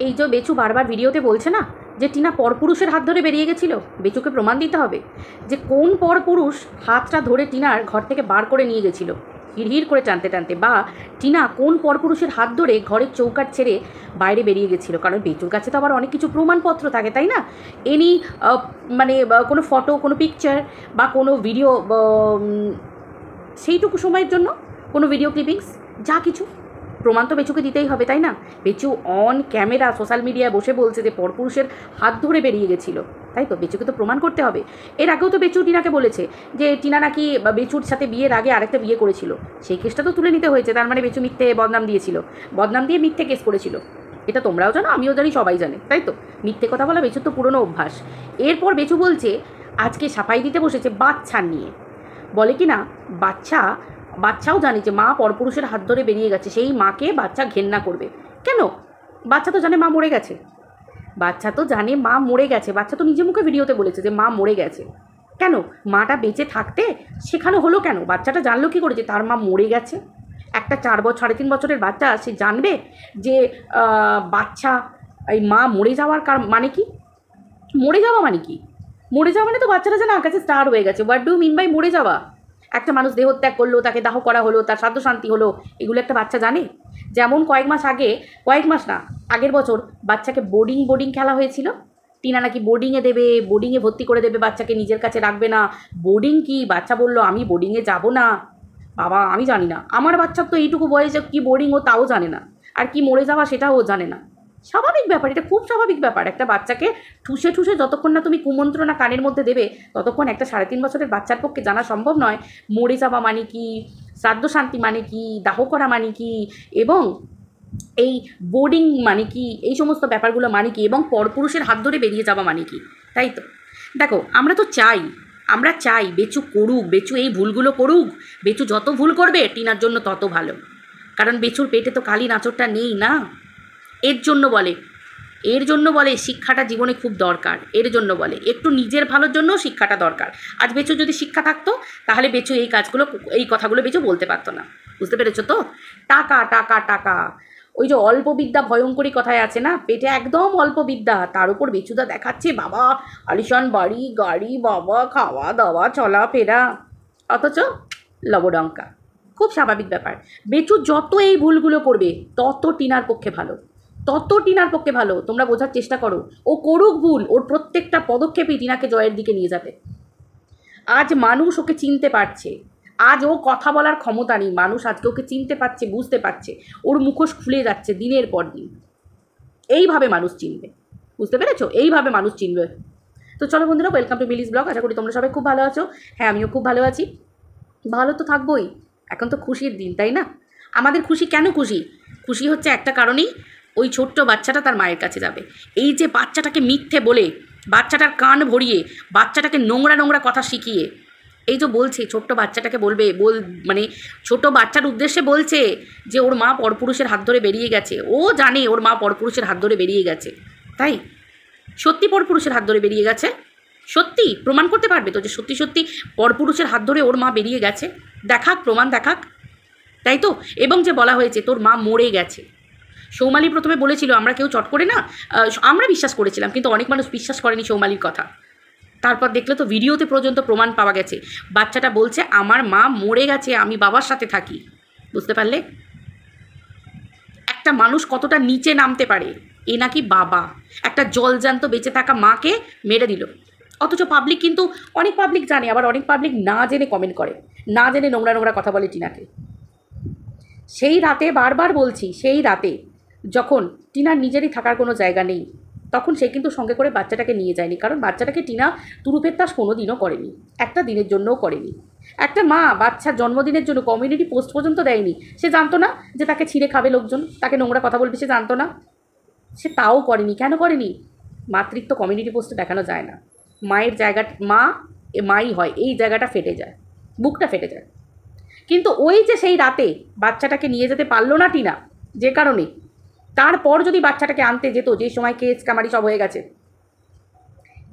এই যে বেচু বারবার ভিডিওতে বলছে না যে টিনা পরপুরুষের হাত ধরে বেরিয়ে গেছিল, বেচুকে প্রমাণ দিতে হবে যে কোন পরপুরুষ হাতটা ধরে টিনার ঘর থেকে বার করে নিয়ে গেছিল হিড় করে টানতে টানতে, বা টিনা কোন পরপুরুষের হাত ধরে ঘরের চৌকাঠ ছেড়ে বাইরে বেরিয়ে গেছিলো। কারণ বেচুর কাছে তো আবার অনেক কিছু প্রমাণপত্র থাকে, তাই না? এনি মানে কোনো ফটো, কোনো পিকচার বা কোনো ভিডিও, সেইটুকু সময়ের জন্য কোনো ভিডিও ক্লিপিংস, যা কিছু প্রমাণ তো বেচুকে দিতেই হবে, তাই না? বেচু অন ক্যামেরা সোশ্যাল মিডিয়ায় বসে বলছে যে পরপুরুষের হাত ধরে বেরিয়ে গেছিলো, তাই তো বেচুকে তো প্রমাণ করতে হবে। এর আগেও তো বেচু টিনাকে বলেছে যে টিনা নাকি বেচুর সাথে বিয়ের আগে আরেকটা বিয়ে করেছিল, সেই কেসটা তো তুলে নিতে হয়েছে। তার মানে বেচু মিথ্যে বদনাম দিয়েছিল, বদনাম দিয়ে মিথ্যে কেস করেছিল। এটা তোমরাও জানো, আমিও জানি, সবাই জানে, তাই তো? মিথ্যে কথা বলা বেচুর তো পুরনো অভ্যাস। এরপর বেচু বলছে আজকে সাফাই দিতে বসেছে বাচ্চা নিয়ে, বলে কি না বাচ্চাও জানে যে মা পরপুরুষের হাত ধরে বেরিয়ে গেছে, সেই মাকে বাচ্চা ঘেন্না করবে কেন? বাচ্চা তো জানে মা মরে গেছে, বাচ্চা তো জানে মা মরে গেছে, বাচ্চা তো নিজে মুখে ভিডিওতে বলেছে যে মা মরে গেছে। কেন মাটা বেঁচে থাকতে শেখানো হলো কেন? বাচ্চাটা জানলো কী করে যে তার মা মরে গেছে? একটা 4-3 বছরের বাচ্চা সে জানবে যে বাচ্চা এই মা মরে যাওয়ার মানে কি? মরে যাওয়া মানে কি? মরে যাওয়া মানে তো বাচ্চাটা যেন আকাশে স্টার হয়ে গেছে। হোয়াট ডু মিন বাই মরে যাওয়া? একটা মানুষ দেহত্যাগ করলো, তাকে দাহ করা হলো, তার শ্রাদ্ধ শান্তি হলো, এগুলো একটা বাচ্চা জানে? যেমন কয়েক মাস না, আগের বছর বাচ্চাকে বোর্ডিং খেলা হয়েছিল। টিনা নাকি বোর্ডিংয়ে দেবে, বোর্ডিংয়ে ভর্তি করে দেবে, বাচ্চাকে নিজের কাছে রাখবে না। বোর্ডিং কি? বাচ্চা বলল আমি বোর্ডিংয়ে যাব না। বাবা আমি জানি না, আমার বাচ্চার তো এইটুকু বয়সে কি বোর্ডিং ও তাও জানে না, আর কি মরে যাওয়া সেটাও ও জানে না। স্বাভাবিক ব্যাপার, এটা খুব স্বাভাবিক ব্যাপার। একটা বাচ্চাকে ঠুসে যতক্ষণ না তুমি কুমন্ত্রণা কানের মধ্যে দেবে, ততক্ষণ একটা 3.5 বছরের বাচ্চার পক্ষে জানা সম্ভব নয় মরে যাওয়া মানে কি, শ্রাদ্ধ শান্তি মানে কি, দাহ করা মানে কি, এবং এই বোর্ডিং মানে কি, এই সমস্ত ব্যাপারগুলো মানে কি, এবং পরপুরুষের হাত ধরে বেরিয়ে যাওয়া মানে কি। তাই তো দেখো, আমরা চাই বেচু করুক, বেচু এই ভুলগুলো করুক। বেচু যত ভুল করবে টিনার জন্য তত ভালো, কারণ বেচুর পেটে তো কালি নাচরটা নেই না। এর জন্য বলে শিক্ষাটা জীবনে খুব দরকার। এর জন্য বলে একটু নিজের ভালোর জন্য শিক্ষাটা দরকার। আজ বেচু যদি শিক্ষা থাকতো তাহলে বেচু এই কথাগুলো বেচু বলতে পারতো না। বুঝতে পেরেছো তো? টাকা টাকা টাকা, ওই যে অল্প বিদ্যা ভয়ঙ্করী কথায় আছে না, পেটে একদম অল্প বিদ্যা, তার উপর বেচুদা দেখাচ্ছে বাবা আলিশান বাড়ি গাড়ি, বাবা খাওয়া দাওয়া চলাফেরা, অথচ লবডঙ্কা। খুব স্বাভাবিক ব্যাপার। বেচু যত এই ভুলগুলো করবে তত টিনার পক্ষে ভালো, তোমরা বোঝার চেষ্টা করো। ও করুক ভুল, ওর প্রত্যেকটা পদক্ষেপই টিনাকে জয়ের দিকে নিয়ে যাবে। আজ মানুষ ওকে চিনতে পারছে, আজ ও কথা বলার ক্ষমতা নেই, মানুষ আজকে ওকে চিনতে পারছে, বুঝতে পারছে, ওর মুখোশ খুলে যাচ্ছে দিনের পর দিন। এইভাবে মানুষ চিনবে, বুঝতে পেরেছো? এইভাবে মানুষ চিনবে। তো চলো বন্ধুরা, ওয়েলকাম টু মিলিস ব্লগ। আশা করি তোমরা সবাই খুব ভালো আছো। হ্যাঁ, আমিও খুব ভালো আছি। ভালো তো থাকবোই, এখন তো খুশির দিন, তাই না? আমাদের খুশি কেন? খুশি হচ্ছে একটা কারণেই, ওই ছোট্ট বাচ্চাটা তার মায়ের কাছে যাবে। এই যে বাচ্চাটাকে মিথ্যে বলে, বাচ্চাটার কান ভরিয়ে, বাচ্চাটাকে নোংরা কথা শিখিয়ে, এই যে বলছে ছোট্ট বাচ্চাটাকে মানে ছোট বাচ্চার উদ্দেশ্যে বলছে যে ওর মা পরপুরুষের হাত ধরে বেরিয়ে গেছে। ও জানে ওর মা পরপুরুষের হাত ধরে বেরিয়ে গেছে, তাই সত্যি পরপুরুষের হাত ধরে বেরিয়ে গেছে? সত্যি প্রমাণ করতে পারবে তো যে সত্যি পরপুরুষের হাত ধরে ওর মা বেরিয়ে গেছে? দেখাক, প্রমাণ দেখাক, তাই তো? এবং যে বলা হয়েছে তোর মা মরে গেছে, সৌমালি প্রথমে বলেছিল, আমরা কেউ চট করে না, আমরা বিশ্বাস করেছিলাম, কিন্তু অনেক মানুষ বিশ্বাস করেনি সৌমালির কথা। তারপর দেখলে তো ভিডিওতে পর্যন্ত প্রমাণ পাওয়া গেছে, বাচ্চাটা বলছে আমার মা মরে গেছে, আমি বাবার সাথে থাকি। বুঝতে পারলে একটা মানুষ কতটা নিচে নামতে পারে? এ নাকি বাবা একটা জলজান্ত বেঁচে থাকা মাকে মেরে দিল। অথচ পাবলিক, কিন্তু অনেক পাবলিক জানে, আবার অনেক পাবলিক না জেনে কমেন্ট করে, না জেনে নোংরা কথা বলে টিনাকে। সেই রাতে, বারবার বলছি, সেই রাতে যখন টিনার নিজেরই থাকার কোনো জায়গা নেই, তখন সে কিন্তু সঙ্গে করে বাচ্চাটাকে নিয়ে যায়নি, কারণ বাচ্চাটাকে টিনা তুরুপের তাস কোনো দিনও করেনি, একটা দিনের জন্যও করেনি। একটা মা বাচ্চার জন্মদিনের জন্য কমিউনিটি পোস্ট পর্যন্ত দেয়নি। সে জানতো না যে তাকে ছিঁড়ে খাবে লোকজন, তাকে নোংরা কথা বলবে, সে জানতো না, সে তাও করেনি। কেন করেনি? মাতৃত্ব কমিউনিটি পোস্টে দেখানো যায় না। মায়ের জায়গা, মাই হয়, এই জায়গাটা ফেটে যায়, বুকটা ফেটে যায়। কিন্তু ওই যে সেই রাতে বাচ্চাটাকে নিয়ে যেতে পারলো না টিনা, যে কারণে, তারপর যদি বাচ্চাটাকে আনতে যেত, যে সময় কেস কামারি সব হয়ে গেছে,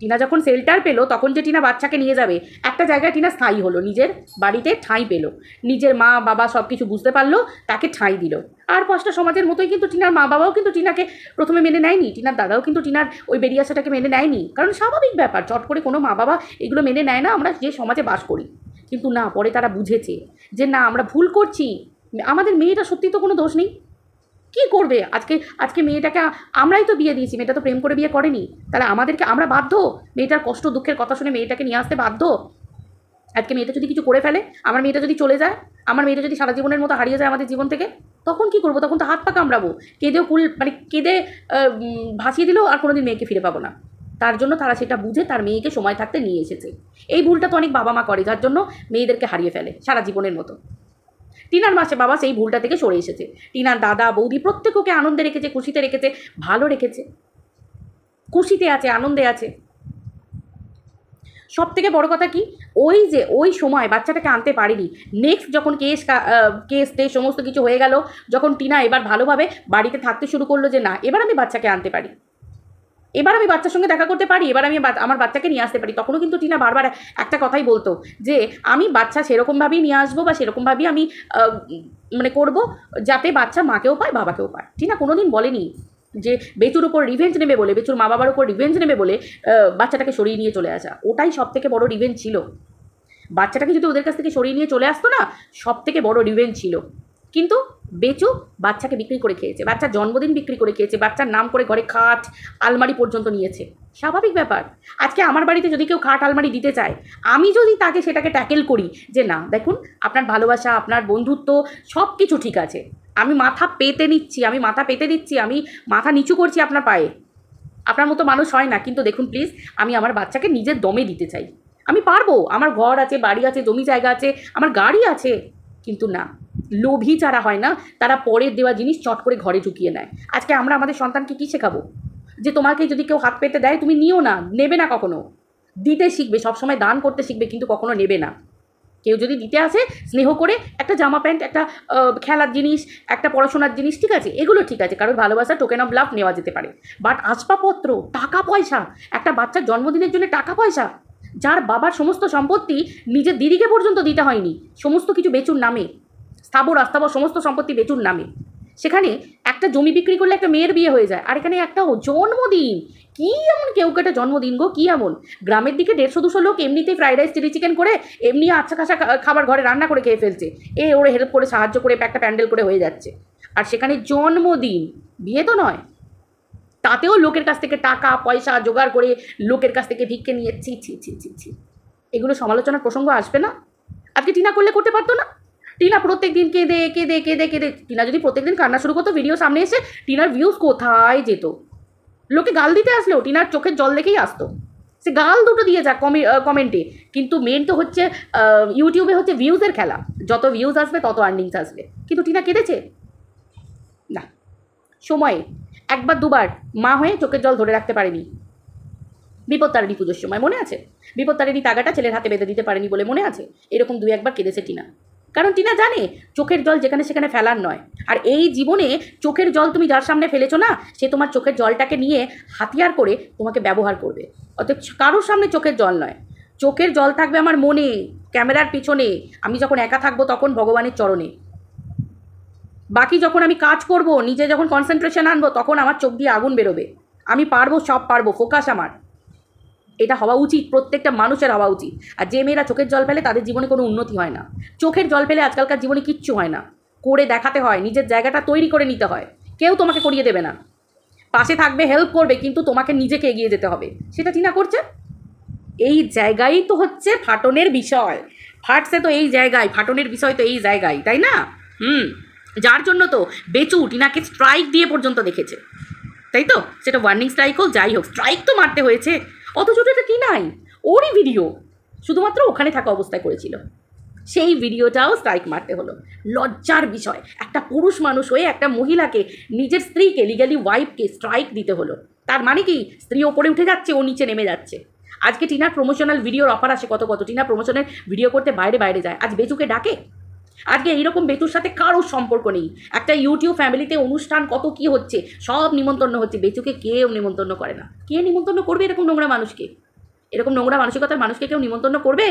টিনা যখন শেল্টার পেলো তখন যে টিনা বাচ্চাকে নিয়ে যাবে একটা জায়গায় টিনা স্থায়ী হলো, নিজের বাড়িতে ঠাঁই পেলো, নিজের মা বাবা সব কিছু বুঝতে পারলো, তাকে ঠাঁই দিল। আর পাঁচটা সমাজের মতোই কিন্তু টিনার মা বাবাও কিন্তু টিনাকে প্রথমে মেনে নেয়নি, টিনার দাদাও কিন্তু টিনার ওই বেরিয়ে আসাটাকে মেনে নেয়নি, কারণ স্বাভাবিক ব্যাপার, চট করে কোনো মা বাবা এগুলো মেনে নেয় না, আমরা যে সমাজে বাস করি। কিন্তু না, পরে তারা বুঝেছে যে না, আমরা ভুল করছি, আমাদের মেয়েটা সত্যি তো কোনো দোষ নেই, কী করবে, আজকে মেয়েটাকে আমরাই তো বিয়ে দিয়েছি, মেয়েটা তো প্রেম করে বিয়ে করেনি, তাহলে আমরা বাধ্য মেয়েটার কষ্ট দুঃখের কথা শুনে মেয়েটাকে নিয়ে আসতে বাধ্য। আজকে মেয়েটা যদি কিছু করে ফেলে, আমার মেয়েটা যদি চলে যায়, আমার মেয়েটা যদি সারা জীবনের মতো হারিয়ে যায় আমাদের জীবন থেকে, তখন কি করবো? তখন তো হাত পা কামড়াবো, কেঁদেও কেঁদে ভাসিয়ে দিলেও আর কোনোদিন মেয়েকে ফিরে পাবো না। তার জন্য তারা সেটা বুঝে তার মেয়েকে সময় থাকতে নিয়ে এসেছে। এই ভুলটা তো অনেক বাবা মা করে, যার জন্য মেয়েদেরকে হারিয়ে ফেলে সারা জীবনের মতো। টিনার বাবা সেই ভুলটা থেকে সরে এসেছে, টিনার দাদা বৌদি প্রত্যেককে আনন্দে রেখেছে, খুশিতে রেখেছে, ভালো রেখেছে, খুশিতে আছে, আনন্দে আছে। সব থেকে বড় কথা কি, ওই সময় বাচ্চাটাকে আনতে পারিনি, নেক্সট যখন কেস সমস্ত কিছু হয়ে গেল, যখন টিনা এবার ভালোভাবে বাড়িতে থাকতে শুরু করলো যে না, এবার আমি বাচ্চাকে আনতে পারি, এবার আমি বাচ্চার সঙ্গে দেখা করতে পারি, এবার আমি আমার বাচ্চাকে নিয়ে আসতে পারি, তখনও কিন্তু টিনা বারবার একটা কথাই বলতো যে আমি বাচ্চা সেরকমভাবেই নিয়ে আসবো বা সেরকমভাবেই আমি করবো যাতে বাচ্চা মাকেও পায় বাবাকেও পায়। টিনা কোনোদিন বলেনি যে বেচুর উপর রিভেঞ্জ নেবে বলে, বেচুর মা বাবার উপর রিভেঞ্জ নেবে বলে বাচ্চাটাকে সরিয়ে নিয়ে চলে আসা, ওটাই সব থেকে বড় রিভেঞ্জ ছিল। বাচ্চাটাকে যদি ওদের কাছ থেকে সরিয়ে নিয়ে চলে আসতো না, সব থেকে বড় রিভেঞ্জ ছিল। কিন্তু বেচু বাচ্চাকে বিক্রি করে খেয়েছে, বাচ্চার জন্মদিন বিক্রি করে খেয়েছে, বাচ্চার নাম করে ঘরে খাট আলমারি পর্যন্ত নিয়েছে, স্বাভাবিক ব্যাপার। আজকে আমার বাড়িতে যদি কেউ খাট আলমারি দিতে চায়, আমি যদি তাকে সেটাকে ট্যাকেল করি যে না দেখুন, আপনার ভালোবাসা, আপনার বন্ধুত্ব সব কিছু ঠিক আছে, আমি মাথা পেতে দিচ্ছি, আমি মাথা নিচু করছি আপনার পায়ে, আপনার মতো মানুষ হয় না, কিন্তু দেখুন প্লিজ, আমি আমার বাচ্চাকে নিজের দমে দিতে চাই, আমি পারবো, আমার ঘর আছে, বাড়ি আছে, জমি জায়গা আছে, আমার গাড়ি আছে, কিন্তু না, লোভী যারা হয় না, তারা পরের দেওয়া জিনিস চট করে ঘরে ঢুকিয়ে নেয়। আজকে আমরা আমাদের সন্তানকে কী শেখাবো? যে তোমাকে যদি কেউ হাত পেতে দেয় তুমি নিও না, নেবে না, কখনো দিতে শিখবে, সবসময় দান করতে শিখবে, কিন্তু কখনো নেবে না। কেউ যদি দিতে আসে স্নেহ করে, একটা জামা প্যান্ট, একটা খেলার জিনিস, একটা পড়াশোনার জিনিস, ঠিক আছে, এগুলো ঠিক আছে, কারোর ভালোবাসা, টোকেন অফ লাভ নেওয়া যেতে পারে, বাট আসবাবপত্র, টাকা পয়সা, একটা বাচ্চার জন্মদিনের জন্য টাকা পয়সা, যার বাবার সমস্ত সম্পত্তি নিজের দিদিকে পর্যন্ত দিতে হয়নি, সমস্ত কিছু বেচুর নামে, স্থাবর আস্থাবর সমস্ত সম্পত্তি বেচুর নামে, সেখানে একটা জমি বিক্রি করলে একটা মেয়ের বিয়ে হয়ে যায়, আর এখানে একটা জন্মদিন, কী এমন কেউ কেটে জন্মদিন গো, কী এমন? গ্রামের দিকে 150-200 লোক এমনিতেই ফ্রাইড রাইস চিলি চিকেন করে এমনি আচ্ছা খাসা খাবার ঘরে রান্না করে খেয়ে ফেলছে, ওরে হেল্প করে সাহায্য করে একটা প্যান্ডেল করে হয়ে যাচ্ছে, আর সেখানে জন্মদিন, বিয়ে তো নয়, তাতেও লোকের কাছ থেকে টাকা পয়সা জোগাড় করে লোকের কাছ থেকে ভিক্ষে নিয়ে ছি ছি ছি ছি ছি, এগুলো সমালোচনার প্রসঙ্গ আসবে না? আজকে টিনা করলে করতে পারতো না? টিনা প্রত্যেক দিন কেঁদে কেঁদে কেঁদে কেঁদে, টিনা যদি প্রত্যেকদিন কান্না শুরু করতো ভিডিও সামনে এসে, টিনার ভিউজ কোথায় যেত? লোকে গাল দিতে আসলেও টিনার চোখের জল দেখেই আসতো, সে গাল দুটো দিয়ে যাক কমেন্টে, কিন্তু মেন তো হচ্ছে ইউটিউবে হচ্ছে ভিউজের খেলা, যত ভিউজ আসবে তত আর্নিংস আসবে, কিন্তু টিনা কেঁদেছে না, সময়ে একবার দুবার মা হয়ে চোখের জল ধরে রাখতে পারেনি, বিপত্তারিণী পুজোর সময় মনে আছে, বিপত্তারিণী তাগাটা ছেলের হাতে বেঁধে দিতে পারেনি বলে মনে আছে, এরকম 2-1বার কেঁদেছে টিনা, কারণ টিনা জানে চোখের জল যেখানে সেখানে ফেলার নয়, আর এই জীবনে চোখের জল তুমি যার সামনে ফেলেছো না, সে তোমার চোখের জলটাকে নিয়ে হাতিয়ার করে তোমাকে ব্যবহার করবে, অতএব কারোর সামনে চোখের জল নয়, চোখের জল থাকবে আমার মনে, ক্যামেরার পিছনে, আমি যখন একা থাকবো তখন ভগবানের চরণে, বাকি যখন আমি কাজ করব, নিজে যখন কনসেন্ট্রেশন আনবো, তখন আমার চোখ দিয়ে আগুন বেরোবে, আমি পারবো, সব পারবো, ফোকাস আমার, এটা হওয়া উচিত, প্রত্যেকটা মানুষের হওয়া উচিত। আর যে মেয়েরা চোখের জল ফেলে তাদের জীবনে কোনো উন্নতি হয় না, চোখের জল ফেলে আজকালকার জীবনে কিচ্ছু হয় না, করে দেখাতে হয়, নিজের জায়গাটা তৈরি করে নিতে হয়, কেউ তোমাকে করিয়ে দেবে না, পাশে থাকবে, হেল্প করবে, কিন্তু তোমাকে নিজেকে এগিয়ে যেতে হবে, সেটা টিনা করছে। এই জায়গায় তো হচ্ছে ফাটনের বিষয়, ফাটছে তো এই জায়গায়, ফাটনের বিষয় তো এই জায়গায়, তাই না? যার জন্য তো বেচু টিনাকে স্ট্রাইক দিয়ে পর্যন্ত দেখেছে, তাই তো, সেটা ওয়ার্নিং স্ট্রাইক হোক যাই হোক, স্ট্রাইক তো মারতে হয়েছে, অথচ এটা কি নাই, ওরই ভিডিও, শুধুমাত্র ওখানে থাকা অবস্থায় করেছিল, সেই ভিডিওটাও স্ট্রাইক মারতে হলো, লজ্জার বিষয়, একটা পুরুষ মানুষ হয়ে একটা মহিলাকে, নিজের স্ত্রীকে, লিগালি ওয়াইফকে স্ট্রাইক দিতে হলো, তার মানে কি স্ত্রী ওপরে উঠে যাচ্ছে, ও নিচে নেমে যাচ্ছে। আজকে টিনার প্রমোশনাল ভিডিওর অফার আসে কত, টিনা প্রমোশনের ভিডিও করতে বাইরে যায়, আজ বেচুকে ডাকে? আজকে এইরকম বেচুর সাথে কারোর সম্পর্ক নেই, একটা ইউটিউব ফ্যামিলিতে অনুষ্ঠান কত কি হচ্ছে, সব নিমন্ত্রণ হচ্ছে, বেচুকে কেউ নিমন্ত্রণ করে না, কে নিমন্ত্রণ করবে এরকম নোংরা মানুষকে? এরকম নোংরা মানসিকতার মানুষকে কেউ নিমন্ত্রণ করবে?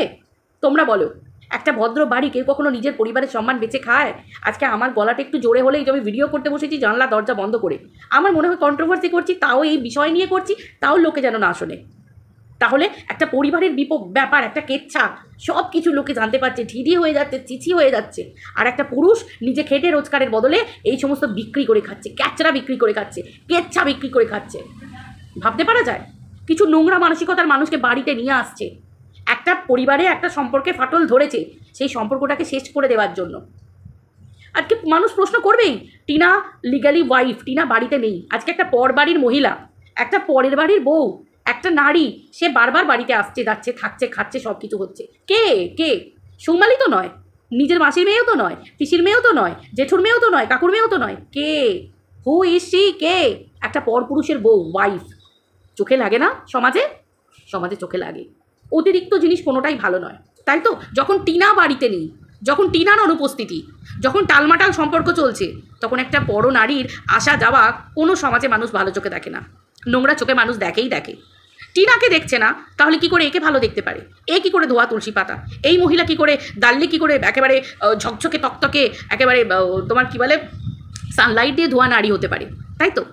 তোমরা বলো। একটা ভদ্র বাড়ি কেউ কখনো নিজের পরিবারের সম্মান বেঁচে খায়? আজকে আমার গলাটা একটু জোরে হলেই যে আমি ভিডিও করতে বসেছি জানলা দরজা বন্ধ করে, আমার মনে হয় কন্ট্রোভার্সি করছি, তাও এই বিষয় নিয়ে করছি, তাও লোকে যেন না শোনে। তাহলে একটা পরিবারের ব্যাপার, একটা কেচ্ছা, সব কিছু লোকে জানতে পারছে, ঢিঢি হয়ে যাচ্ছে, চিচি হয়ে যাচ্ছে, আর একটা পুরুষ নিজে খেটে রোজগারের বদলে এই সমস্ত বিক্রি করে খাচ্ছে, ক্যাচরা বিক্রি করে খাচ্ছে, কেচ্ছা বিক্রি করে খাচ্ছে। ভাবতে পারা যায়? কিছু নোংরা মানসিকতার মানুষকে বাড়িতে নিয়ে আসছে, একটা পরিবারে একটা সম্পর্কে ফাটল ধরেছে, সেই সম্পর্কটাকে শেষ করে দেওয়ার জন্য। আজকে মানুষ প্রশ্ন করবেই, টিনা লিগালি ওয়াইফ, টিনা বাড়িতে নেই। আজকে একটা পর বাড়ির মহিলা, একটা পরের বাড়ির বউ, একটা নারী, সে বারবার বাড়িতে আসছে, যাচ্ছে, থাকছে, খাচ্ছে, সব কিছু হচ্ছে। কে কে? সৌমালি তো নয়, নিজের মাসির মেয়েও তো নয়, পিসির মেয়েও তো নয়, জেঠুর মেয়েও তো নয়, কাকুর মেয়েও তো নয়। কে? Who is she? কে? একটা পরপুরুষের বউ, ওয়াইফ। চোখে লাগে না সমাজে? সমাজে চোখে লাগে। অতিরিক্ত জিনিস কোনোটাই ভালো নয়, তাই তো? যখন টিনা বাড়িতে নেই, যখন টিনার অনুপস্থিতি, যখন টালমাটাল সম্পর্ক চলছে, তখন একটা বড় নারীর আসা যাওয়া কোনো সমাজে মানুষ ভালো চোখে দেখে না, নোংরা চোখে মানুষ দেখেই দেখে। টিনাকে দেখছে না, তাহলে কি করে একে ভালো দেখতে পারে? এ কি করে ধোয়া তুলসী পাতা? এই মহিলা কি করে, দাল্লি কি করে একেবারে ঝকঝকে তকতকে, একেবারে তোমার কি বলে, সানলাইট দিয়ে ধোয়া নারী হতে পারে? তাই তো?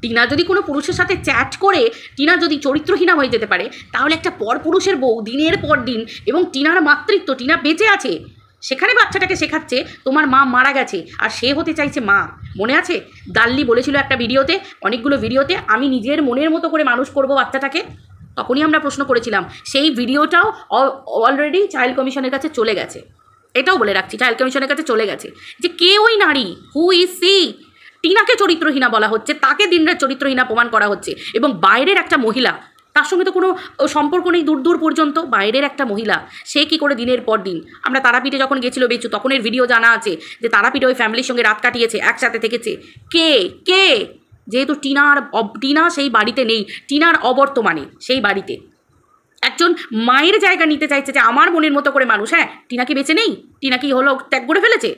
টিনা যদি কোনো পুরুষের সাথে চ্যাট করে টিনা যদি চরিত্রহীনা হয়ে যেতে পারে, তাহলে একটা পরপুরুষের বউ দিনের পর দিন, এবং টিনার মাতৃত্ব, টিনা বেঁচে আছে, সেখানে বাচ্চাটাকে শেখাচ্ছে তোমার মা মারা গেছে আর সে হতে চাইছে মা। মনে আছে দাল্লি বলেছিল একটা ভিডিওতে, অনেকগুলো ভিডিওতে, আমি নিজের মনের মতো করে মানুষ করব বাচ্চাটাকে। তখনই আমরা প্রশ্ন করেছিলাম, সেই ভিডিওটাও অলরেডি চাইল্ড কমিশনের কাছে চলে গেছে। এটাও বলে রাখছি, চাইল্ড কমিশনের কাছে চলে গেছে, যে কে ওই নারী, হু ইজ সি? টিনাকে চরিত্রহীনা বলা হচ্ছে, তাকে দিনরাত চরিত্রহীনা প্রমাণ করা হচ্ছে, এবং বাইরের একটা মহিলা, তার সঙ্গে তো কোনো সম্পর্ক নেই দূর দূর পর্যন্ত, বাইরের একটা মহিলা, সে কি করে দিনের পর দিন। আমরা তারাপীঠে যখন গেছিল বেচু, তখনের ভিডিও জানা আছে যে তারাপীঠে ওই ফ্যামিলির সঙ্গে রাত কাটিয়েছে, একসাথে থেকেছে। কে কে? যেহেতু টিনা সেই বাড়িতে নেই, টিনার অবর্তমানে সেই বাড়িতে একজন মায়ের জায়গা নিতে চাইছে, যে আমার মনের মতো করে মানুষ। হ্যাঁ, টিনা কি বেঁচে নেই? টিনা কি হলো ত্যাগ করে ফেলেছে?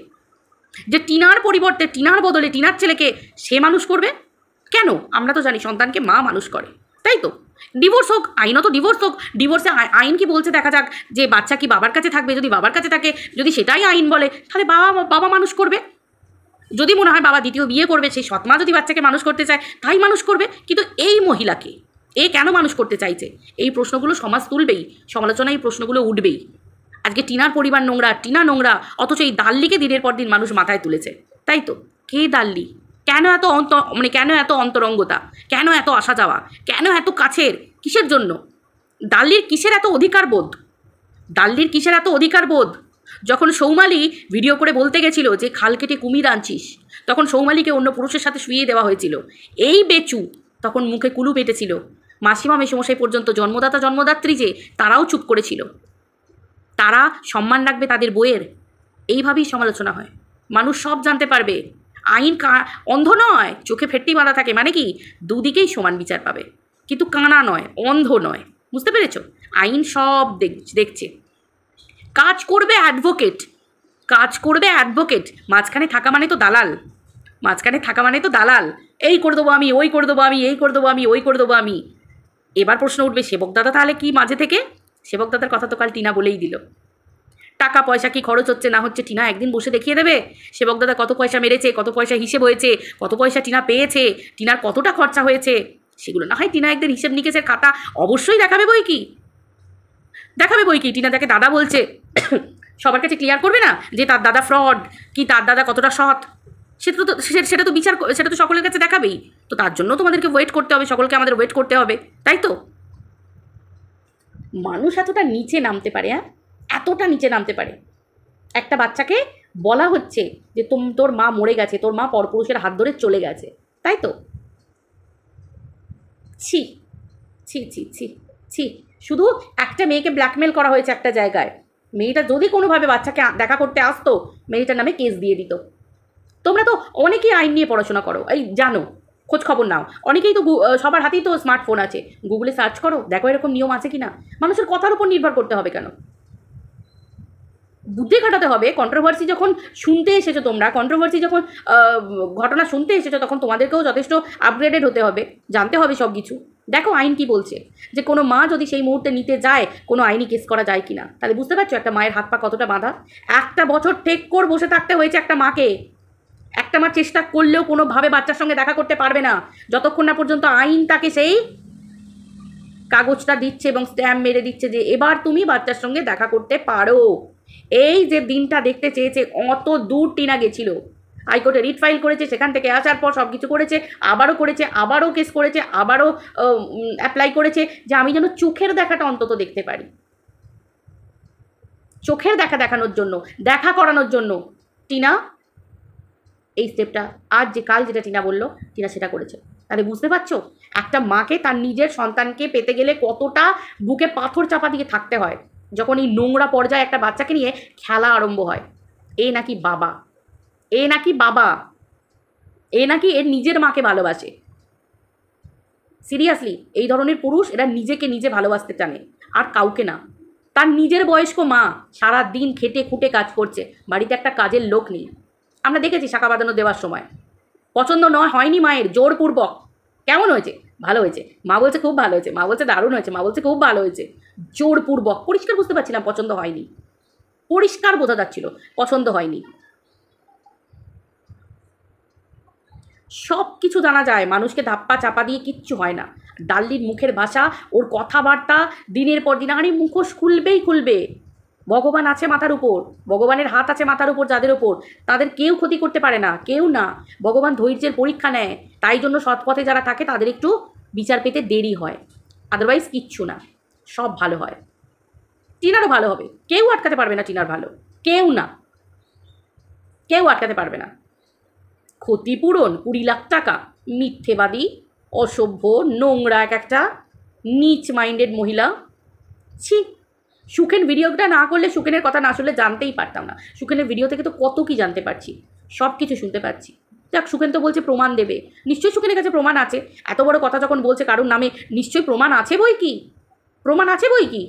যে টিনার পরিবর্তে, টিনার বদলে টিনার ছেলেকে সে মানুষ করবে কেন? আমরা তো জানি সন্তানকে মা মানুষ করে, তাই তো? ডিভোর্স হোক, আইনত ডিভোর্স হোক, ডিভোর্সে আইন কি বলছে দেখা যাক, যে বাচ্চা কি বাবার কাছে থাকবে, যদি বাবার কাছে থাকে, যদি সেটাই আইন বলে, তাহলে বাবা মানুষ করবে। যদি মনে হয় বাবা দ্বিতীয় বিয়ে করবে, সেই সৎমা যদি বাচ্চাকে মানুষ করতে চায়, তাই মানুষ করবে। কিন্তু এই মহিলাকে এ কেন মানুষ করতে চাইছে? এই প্রশ্নগুলো সমাজ তুলবেই, সমালোচনায় এই প্রশ্নগুলো উঠবেই। আজকে টিনার পরিবার নোংরা, টিনা নোংরা, অথচ এই দাল্লিকে দিনের পর দিন মানুষ মাথায় তুলেছে, তাই তো? কে দাল্লি? কেন এত কেন এত অন্তরঙ্গতা? কেন এত আসা যাওয়া? কেন এত কাছের? কিসের জন্য? দাল্লির কিসের এত অধিকার বোধ? দাল্লির কিসের এত অধিকার বোধ? যখন সৌমালি ভিডিও করে বলতে গেছিল যে খাল কেটে কুমির আনছিস, তখন সৌমালিকে অন্য পুরুষের সাথে শুইয়ে দেওয়া হয়েছিল। এই বেচু তখন মুখে কুলু পেটেছিল। মাসিমা মেসমশাই পর্যন্ত, জন্মদাতা জন্মদাত্রী যে, তারাও চুপ করেছিল। তারা সম্মান রাখবে তাদের বইয়ের, এইভাবেই সমালোচনা হয়। মানুষ সব জানতে পারবে। আইন অন্ধ নয়, চোখে ফেটটি বাঁধা থাকে, মানে কি দুদিকেই সমান বিচার পাবে, কিন্তু কানা নয়, অন্ধ নয়। বুঝতে পেরেছ? আইন সব দেখছে। কাজ করবে অ্যাডভোকেট, কাজ করবে অ্যাডভোকেট, মাঝখানে থাকা মানে তো দালাল, মাঝখানে থাকা মানে তো দালাল। এই করে দেবো আমি, ওই করে দেবো আমি, এই করে দেবো আমি, ওই করে দেবো আমি। এবার প্রশ্ন উঠবে, সেবকদাদা তাহলে কি মাঝে থেকে? সেবকদাদার কথা তো কাল টিনা বলেই দিল। টাকা পয়সা কি খরচ হচ্ছে না হচ্ছে টিনা একদিন বসে দেখিয়ে দেবে। সেবকদাদা কত পয়সা মেরেছে, কত পয়সা হিসেব হয়েছে, কত পয়সা টিনা পেয়েছে, টিনার কতটা খরচা হয়েছে, সেগুলো না হয় টিনা একদিন হিসেব নিকেশের খাতা অবশ্যই দেখাবে বই কি, দেখাবে বই কি। টিনা তাকে দাদা বলছে, সবার কাছে ক্লিয়ার করবে না যে তার দাদা ফ্রড, কি তার দাদা কতটা সৎ, সেটা তো বিচার, সেটা তো সকলের কাছে দেখাবেই। তো তার জন্য তোমাদেরকে ওয়েট করতে হবে, সকলকে আমাদের ওয়েট করতে হবে, তাই তো? মানুষ এতটা নিচে নামতে পারে? হ্যাঁ, এতটা নিচে নামতে পারে? একটা বাচ্চাকে বলা হচ্ছে যে তোর মা মরে গেছে, তোর মা পরপুরুষের হাত ধরে চলে গেছে, তাই তো? ছি ছি ছি ছি ছি। শুধু একটা মেয়েকে ব্ল্যাকমেল করা হয়েছে একটা জায়গায়। মেয়েটা যদি কোনোভাবে বাচ্চাকে দেখা করতে আসতো, মেয়েটার নামে কেস দিয়ে দিত। তোমরা তো অনেকেই আইন নিয়ে পড়াশোনা করো, এই জানো, খোঁজ খবর নাও। অনেকেই তো, সবার হাতেই তো স্মার্টফোন আছে, গুগলে সার্চ করো, দেখো এরকম নিয়ম আছে কি না। মানুষের কথার উপর নির্ভর করতে হবে কেন? বুদ্ধি খাটাতে হবে। কন্ট্রোভার্সি যখন শুনতে এসেছো তোমরা, কন্ট্রোভার্সি যখন ঘটনা শুনতে এসেছো, তখন তোমাদেরকেও যথেষ্ট আপগ্রেডেড হতে হবে, জানতে হবে সব কিছু। দেখো আইন কি বলছে, যে কোনো মা যদি সেই মুহূর্তে নিতে যায় কোনো আইনি কেস করা যায় কিনা। তাহলে বুঝতে পারছো একটা মায়ের হাত পা কতটা বাঁধা। একটা বছর ঠেক করে বসে থাকতে হয়েছে একটা মাকে। একটা মা চেষ্টা করলেও কোনোভাবে বাচ্চার সঙ্গে দেখা করতে পারবে না যতক্ষণ না পর্যন্ত আইন তাকে সেই কাগজটা দিচ্ছে এবং স্ট্যাম্প মেরে দিচ্ছে যে এবার তুমি বাচ্চার সঙ্গে দেখা করতে পারো। এই যে দিনটা দেখতে চেয়েছে, অত দূর টিনা গেছিল, হাইকোর্টে রিট ফাইল করেছে, সেখান থেকে আসার পর সব কিছু করেছে, আবারও কেস করেছে, আবারও অ্যাপ্লাই করেছে যে আমি যেন চোখের দেখাটা অন্তত দেখতে পারি, চোখের দেখা দেখানোর জন্য, দেখা করানোর জন্য টিনা এই স্টেপটা আজ যে কাল যেটা টিনা বললো টিনা সেটা করেছে। তাহলে বুঝতে পারছো একটা মাকে তার নিজের সন্তানকে পেতে গেলে কতটা বুকে পাথর চাপা দিয়ে থাকতে হয় যখন এই নোংরা পর্যায়ে একটা বাচ্চাকে নিয়ে খেলা আরম্ভ হয়। এ নাকি বাবা, এ নাকি বাবা, এ নাকি এর নিজের মাকে ভালোবাসে। সিরিয়াসলি এই ধরনের পুরুষ এরা নিজেকে নিজে ভালোবাসতে জানে আর কাউকে না। তার নিজের বয়স্ক মা সারা দিন খেটে খুঁটে কাজ করছে, বাড়িতে একটা কাজের লোক নেই। আমরা দেখেছি শাঁখা বাঁধানো দেওয়ার সময় পছন্দ নয় হয়নি মায়ের, জোরপূর্বক কেমন হয়েছে, ভালো হয়েছে, মা বলছে খুব ভালো হয়েছে, মা বলছে দারুণ হয়েছে, মা বলছে খুব ভালো হয়েছে, জোরপূর্বক। পরিষ্কার বুঝতে পারছিলাম পছন্দ হয়নি, পরিষ্কার বোঝা যাচ্ছিল পছন্দ হয়নি। সব কিছু জানা যায়, মানুষকে ধাপ্পা চাপা দিয়ে কিচ্ছু হয় না। ডাল্লির মুখের ভাষা, ওর কথাবার্তা দিনের পর দিন, আরে মুখোশ খুলবে। ভগবান আছে মাথার উপর, ভগবানের হাত আছে মাথার উপর যাদের ওপর, তাদের কেউ ক্ষতি করতে পারে না, কেউ না। ভগবান ধৈর্যের পরীক্ষা নেয়, তাই জন্য সৎ পথে যারা থাকে তাদের একটু বিচার পেতে দেরি হয়, আদারওয়াইজ কিচ্ছু না, সব ভালো হয়। টিনারও ভালো হবে, কেউ আটকাতে পারবে না টিনার ভালো, কেউ না, কেউ আটকাতে পারবে না। ক্ষতিপূরণ 20 লাখ টাকা, মিথ্যেবাদী, অসভ্য, নোংরা একটা নিচ মাইন্ডেড মহিলা। ছি, সুখেন ভিডিওটা না করলে, সুখেনের কথা না শুনলে জানতেই পারতাম না। সুখেনের ভিডিও থেকে তো কত কি জানতে পারছি, সব কিছু শুনতে পাচ্ছি। যাক, সুখেন তো বলছে প্রমাণ দেবে, নিশ্চয়ই সুখেনের কাছে প্রমাণ আছে। এত বড় কথা যখন বলছে কারোর নামে, নিশ্চয়ই প্রমাণ আছে বই কি, প্রমাণ আছে বই কি,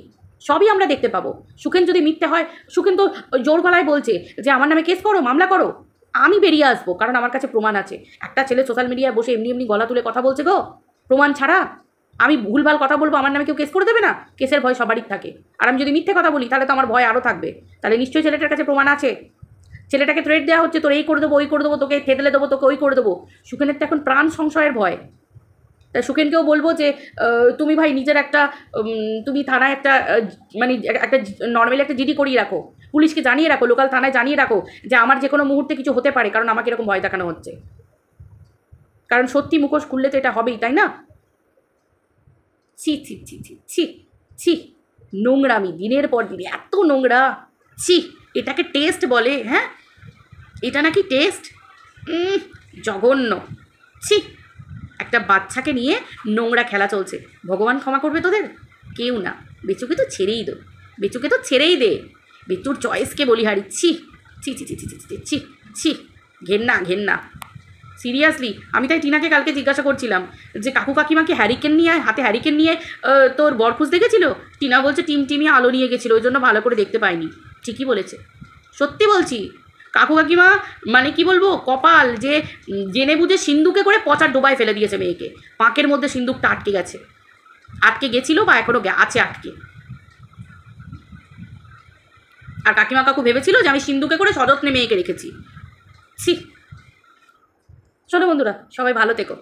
সবই আমরা দেখতে পাবো। সুখেন যদি মিথ্যে হয়, সুখেন তো জোর গলায় বলছে যে আমার নামে কেস করো, মামলা করো, আমি বেরিয়ে আসবো, কারণ আমার কাছে প্রমাণ আছে। একটা ছেলে সোশ্যাল মিডিয়ায় বসে এমনি এমনি গলা তুলে কথা বলছে গো, প্রমাণ ছাড়া। আমি ভুলভাল কথা বলবো, আমার নামে কেউ কেস করে দেবে না? কেসের ভয় সবারই থাকে, আর আমি যদি মিথ্যে কথা বলি তাহলে তো আমার ভয় আরও থাকবে। তাহলে নিশ্চয়ই ছেলেটার কাছে প্রমাণ আছে। ছেলেটাকে থ্রেট দেওয়া হচ্ছে, তোর এই করে দেবো, ওই করে দেবো, তোকে থেতলে দেবো, তোকে ওই করে দেবো। সুখেনের তো এখন প্রাণ সংশয়ের ভয়। তাই সুখেনকেও বলবো যে তুমি ভাই নিজের একটা, তুমি থানায় একটা মানে একটা নর্মালি একটা জিডি করিয়ে রাখো, পুলিশকে জানিয়ে রাখো, লোকাল থানায় জানিয়ে রাখো যে আমার যে কোনো মুহূর্তে কিছু হতে পারে, কারণ আমাকে এরকম ভয় দেখানো হচ্ছে। কারণ সত্যি মুখোশ খুললে তো এটা হবেই, তাই না? ছি ছি ছি ছি ছি ছি, নোংরামি দিনের পর দিন, এত নোংরা। ছি, এটাকে টেস্ট বলে? হ্যাঁ, এটা নাকি টেস্ট? জঘন্য। ছি, একটা বাচ্চাকে নিয়ে নোংরা খেলা চলছে। ভগবান ক্ষমা করবে তোদের? কেউ না। বেচুকে তো ছেড়েই দে, বেচুকে তো ছেড়েই দে, বেচুর চয়েসকে বলিহারি। ছি ছি ছি ছি ছি ছি ছি ছি, ঘেন্না ঘেন্না। সিরিয়াসলি আমি তাই টিনাকে কালকে জিজ্ঞাসা করছিলাম যে কাকু কাকিমাকে হ্যারিকেন নিয়ে, হাতে হ্যারিকেন নিয়ে তোর বরখুশ দেখেছিল? টিনা বলছে টিমটিমিয়ে আলো নিয়ে গেছিলো, ওই জন্য ভালো করে দেখতে পাইনি। ঠিকই বলেছে, সত্যি বলছি। কাকু কাকিমা মানে কি বলবো, কপাল যে জেনে বুঝে সিন্দুকে করে পচার ডোবায় ফেলে দিয়েছে মেয়েকে। পাঁকের মধ্যে সিন্দুকটা আটকে গেছে, আটকে গেছিলো বা এখনও আছে আটকে। আর কাকিমা কাকু ভেবেছিল যে আমি সিন্দুকে করে সযত্নে মেয়েকে রেখেছি। ছি। চলো বন্ধুরা, সবাই ভালো থেকো।